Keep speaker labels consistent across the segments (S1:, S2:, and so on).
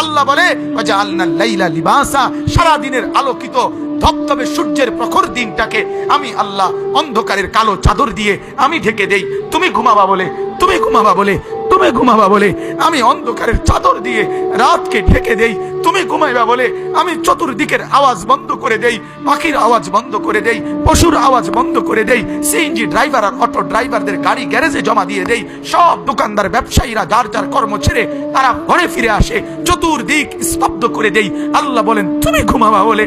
S1: আল্লাহ বলে ওয়াজআলনাল লাইলা লিবাসা, সারা দিনের আলোকিত ধবধবে সূর্যের প্রখর দিনটাকে আমি আল্লাহ অন্ধকারের কালো চাদর দিয়ে আমি ঢেকে দেই। তুমি ঘুমাবা বলে, তুমি ঘুমাবা বলে, তুমি ঘুমাবা বলে আমি অন্ধকারের চাদর দিয়ে রাতকে ঢেকে দেই। তুমি ঘুমাইবা বলে আমি চতুর্দিকের আওয়াজ বন্ধ করে দেই, পাখির আওয়াজ বন্ধ করে দেই, পশুর আওয়াজ বন্ধ করে দেই, সিএনজি ড্রাইভার আর অটো ড্রাইভারদের গাড়ি গ্যারেজে জমা দিয়ে দেই, সব দোকানদার ব্যবসায়ীরা যার যার কর্ম ছেড়ে তারা ঘরে ফিরে আসে, চতুর্দিক স্তব্ধ করে দেই। আল্লাহ বলেন তুমি ঘুমাবা বলে,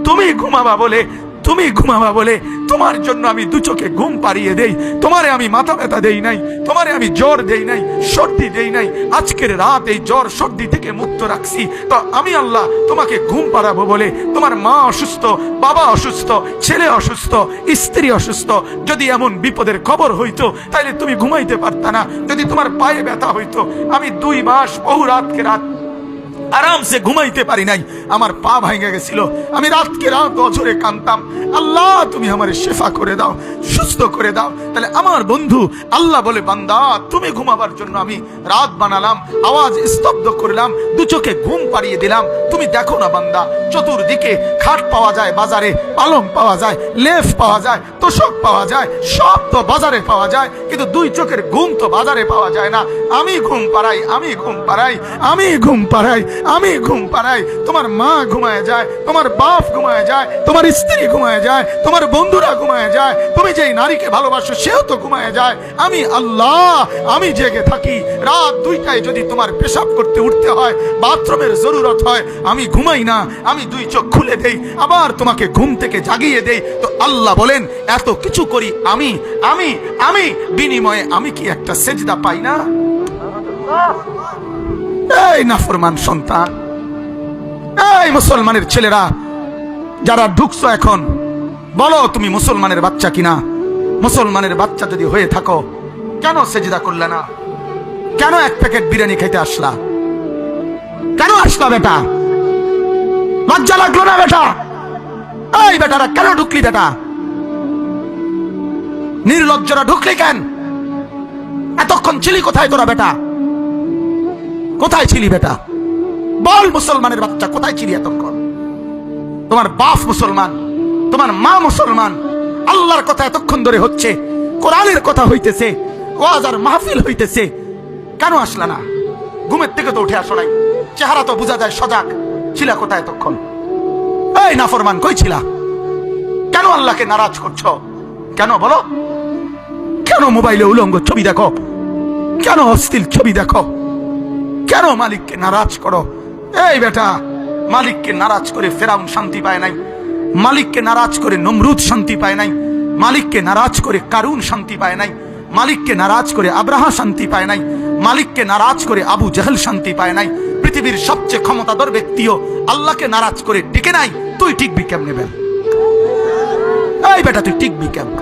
S1: তুমি ঘুমাবা বলে, তুমি ঘুমাবা বলে তোমার জন্য আমি দু চোখে ঘুম পাড়িয়ে দেই। তোমারে আমি মাথা ব্যথা দেই নাই, তোমারে আমি জ্বর দেই নাই, সর্দি দেই নাই। আজকের রাত এই জ্বর সর্দি থেকে মুক্ত রাখছি, তো আমি আল্লাহ তোমাকে ঘুম পাড়াবো বলে। তোমার মা অসুস্থ, বাবা অসুস্থ, ছেলে অসুস্থ, স্ত্রী অসুস্থ, যদি এমন বিপদের খবর হইতো তাহলে তুমি ঘুমাইতে পারতা না। যদি তোমার পায়ে ব্যথা হইতো, আমি 2 মাস বহু রাতকে রাত আরামসে ঘুমাইতে পারি নাই, আমার পা ভেঙে গেছিল, আমি রাতকে রাত অঝরে কাঁদতাম, আল্লাহ তুমি আমার শেফা করে দাও, সুস্থ করে দাও। তাহলে আমার বন্ধু আল্লাহ বলে বান্দা তুমি ঘুমাবার জন্য আমি রাত বানালাম, আওয়াজ স্তব্ধ করলাম, দু চোখে ঘুম পাড়িয়ে দিলাম। তুমি দেখো না বান্দা, চতুর্দিকে খাট পাওয়া যায় বাজারে, পালং পাওয়া যায়, লেফ পাওয়া যায়, তোষক পাওয়া যায়, সব তো বাজারে পাওয়া যায়, কিন্তু 2 চোখের ঘুম তো বাজারে পাওয়া যায় না। আমি ঘুম পাড়াই, আমি ঘুম পাড়াই, আমি ঘুম পাড়াই, আমি ঘুম পাড়াই। তোমার মা ঘুমায় যায়, তোমার বাপ ঘুমায় যায়, তোমার স্ত্রী ঘুমায় যায়, তোমার বন্ধুরা ঘুমায় যায়, তুমি যেই নারীকে ভালোবাসো সেও তো ঘুমায় যায়। আমি আল্লাহ আমি জেগে থাকি। রাত 2টায় যদি তোমার পেশাব করতে উঠতে হয়, বাথরুমের জরুরত হয়, আমি ঘুমাই না, আমি 2 চোখ খুলে দেই, আবার তোমাকে ঘুম থেকে জাগিয়ে দেই। তো আল্লাহ বলেন এত কিছু করি আমি, আমি আমি বিনিময়ে আমি কি একটা সেজদা পাই না? এই নাফরমান সন্তান, এই মুসলমানের ছেলেরা যারা ঢুকছো এখন, বলো তুমি মুসলমানের বাচ্চা কিনা? মুসলমানের বাচ্চা যদি হয়ে থাকো, কেন সেজদা করলে না? কেন 1 প্যাকেট বিরিয়ানি খেতে আসলা? কেন আসলা বেটা? লজ্জা লাগলো না বেটা? এই বেটারা কেন ঢুকলি বেটা? নির্লজ্জরা ঢুকলি কেন? এতক্ষণ ছিলি কোথায় তোরা বেটা? কোথায় ছিলি বেটা? বল মুসলমানের বাচ্চা কোথায় ছিলি এতক্ষণ? তোমার বাপ মুসলমান, তোমার মা মুসলমান, আল্লাহর কথা এতক্ষণ ধরে হচ্ছে, কোরআনের কথা হইতেছে, ওয়াজ আর মাহফিল হইতেছে, কেন আসলা না? ঘুমের থেকে তো উঠে আসো নাই, চেহারা তো বোঝা যায় সজাগ। ছিলা কোথায় এতক্ষণ? এই নাফরমান কই ছিলা? কেন আল্লাহকে নারাজ করছো? কেন বলো? কেন মোবাইলে উলঙ্গ ছবি দেখো? কেন অশ্লীল ছবি দেখো? কেন মালিককে নারাজ করো? এই বেটা, মালিককে নারাজ করে ফেরাউন শান্তি পায় নাই, মালিককে নারাজ করে নমরুদ শান্তি পায় নাই, মালিককে নারাজ করে কারুন শান্তি পায় নাই, মালিককে নারাজ করে আব্রাহা শান্তি পায় নাই, মালিককে নারাজ করে আবু জাহেল শান্তি পায় নাই। পৃথিবীর সবচেয়ে ক্ষমতাধর ব্যক্তিও আল্লাহকে নারাজ করে টিকে নাই। তুই টিকবি কেমনে? এই বেটা তুই টিকবি কেমন?